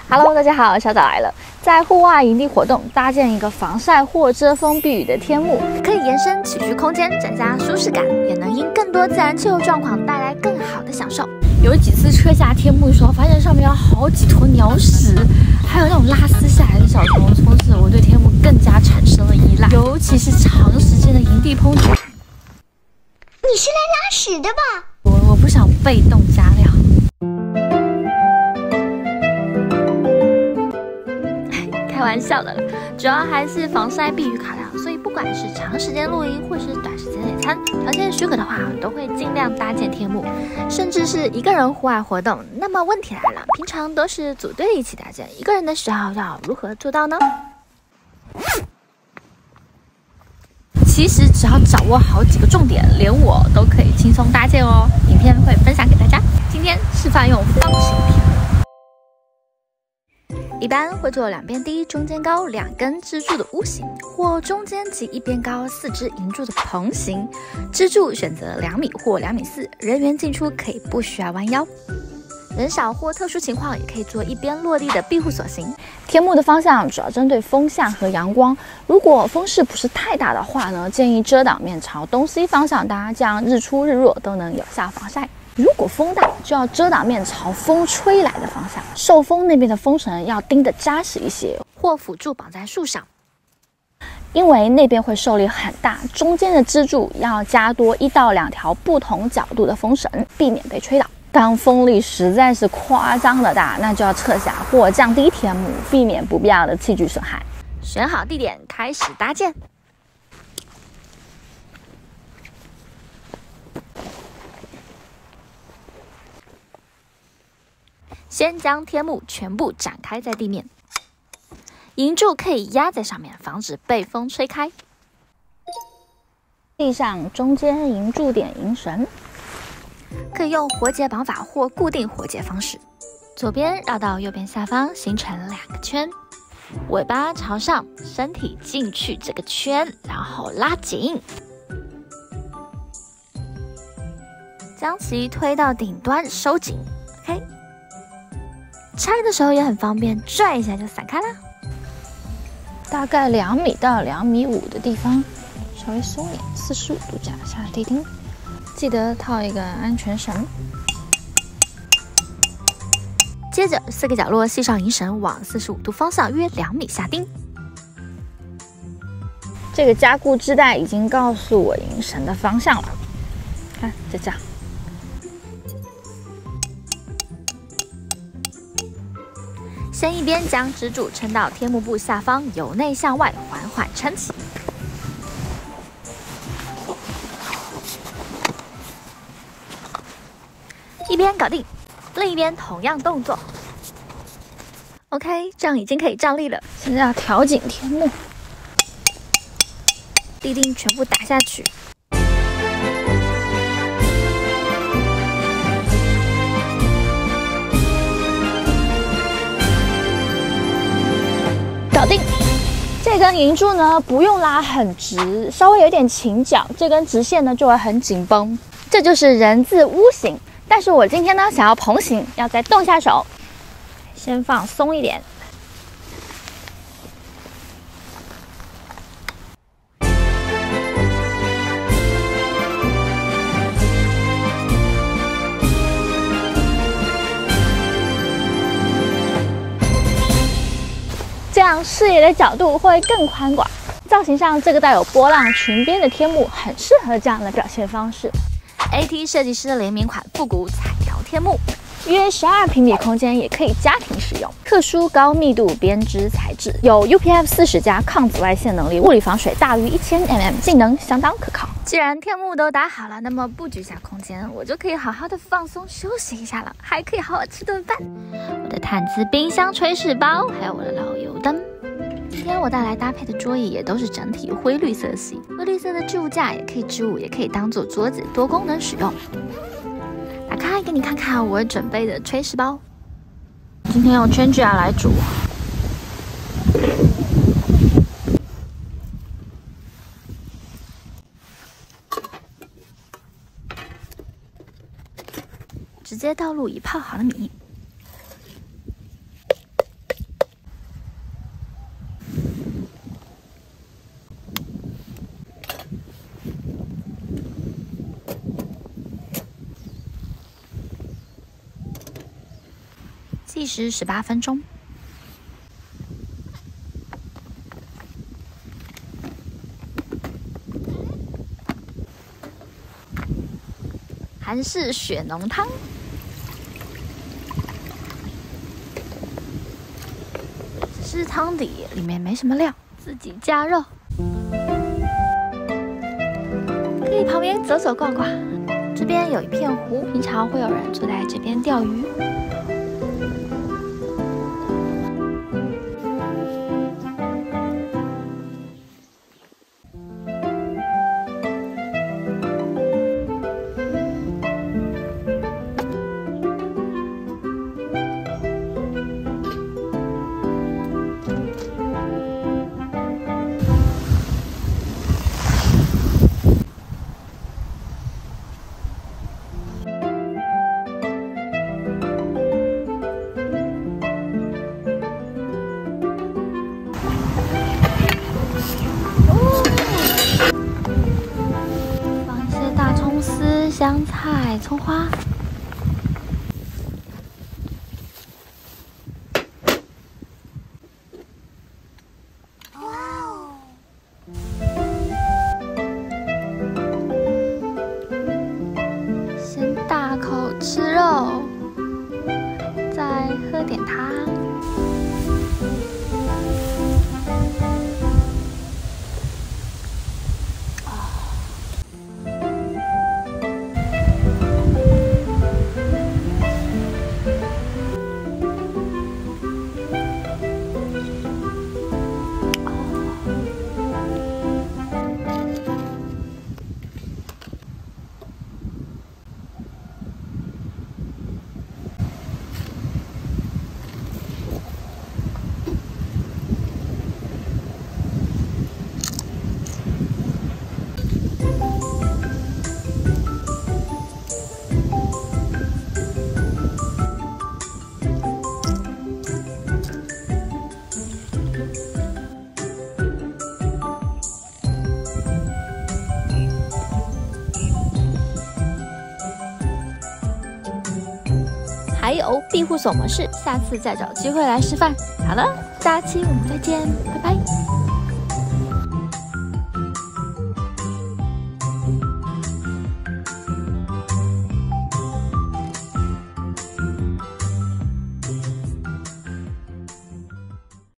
Hello， 大家好，小枣来了。在户外营地活动，搭建一个防晒或遮风避雨的天幕，可以延伸起居空间，增加舒适感，也能因更多自然气候状况带来更好的享受。有几次撤下天幕的时候，发现上面有好几坨鸟屎，还有那种拉丝下来的小虫，从此我对天幕更加产生了依赖，尤其是长时间的营地烹煮。你是来拉屎的吧？我不想被动加料。开玩笑的了，主要还是防晒避雨考量，所以不管是长时间露营或是短时间野餐，条件许可的话，都会尽量搭建天幕，甚至是一个人户外活动。那么问题来了，平常都是组队一起搭建，一个人的时候要如何做到呢？其实只要掌握好几个重点，连我都可以轻松搭建哦。影片会分享给大家。今天示范用方形天幕。一般会做两边低、中间高2根支柱的屋型，或中间及一边高4支银柱的棚型。支柱选择2米或2.4米，人员进出可以不需要弯腰。人少或特殊情况，也可以做一边落地的庇护所型。天幕的方向主要针对风向和阳光，如果风势不是太大的话呢，建议遮挡面朝东西方向搭，这样日出日落都能有效防晒。如果风大，就要遮挡面朝风吹来的方向，受风那边的风绳要钉得扎实一些，或辅助绑在树上，因为那边会受力很大。中间的支柱要加多1到2条不同角度的风绳，避免被吹倒。当风力实在是夸张的大，那就要撤下或降低天幕，避免不必要的器具损害。选好地点，开始搭建。先将天幕全部展开在地面，银柱可以压在上面，防止被风吹开。地上中间银柱点银绳，可以用活结绑法或固定活结方式，左边绕到右边下方，形成2个圈，尾巴朝上，身体进去这个圈，然后拉紧，将其推到顶端收紧。OK。拆的时候也很方便，拽一下就散开啦。大概2米到2.5米的地方，稍微松点，45度角下地钉，记得套一个安全绳。接着4个角落系上银绳，往45度方向约2米下钉。这个加固织带已经告诉我银绳的方向了，看就这样。先一边将支柱撑到天幕布下方，由内向外缓缓撑起。一边搞定，另一边同样动作。OK， 这样已经可以站立了。现在要调紧天幕，地钉全部打下去。搞定。这根银柱呢，不用拉很直，稍微有点倾角，这根直线呢就会很紧绷。这就是人字屋型。但是我今天呢想要棚型，要再动下手，先放松一点。这样视野的角度会更宽广。造型上，这个带有波浪裙边的天幕很适合这样的表现方式。AT 设计师的联名款复古彩条天幕，约12平米空间也可以家庭使用。特殊高密度编织材质，有 UPF40加抗紫外线能力，物理防水大于1000mm，性能相当可靠。既然天幕都打好了，那么布局下空间，我就可以好好的放松休息一下了，还可以好好吃顿饭。我的毯子、冰箱、炊事包，还有我的老油灯。今天我带来搭配的桌椅也都是整体灰绿色系，灰绿色的置物架也可以置物，也可以当做桌子，多功能使用。打开给你看看我准备的炊事包。今天用全聚饵来煮。直接倒入已泡好的米，计时18分钟。韩式血浓汤，只是汤底里面没什么料，自己加肉。可以旁边走走逛逛，这边有一片湖，平常会有人坐在这边钓鱼。香菜、葱花，先大口吃肉，再喝点汤。还有庇护所模式，下次再找机会来示范。好了，下期我们再见，拜拜。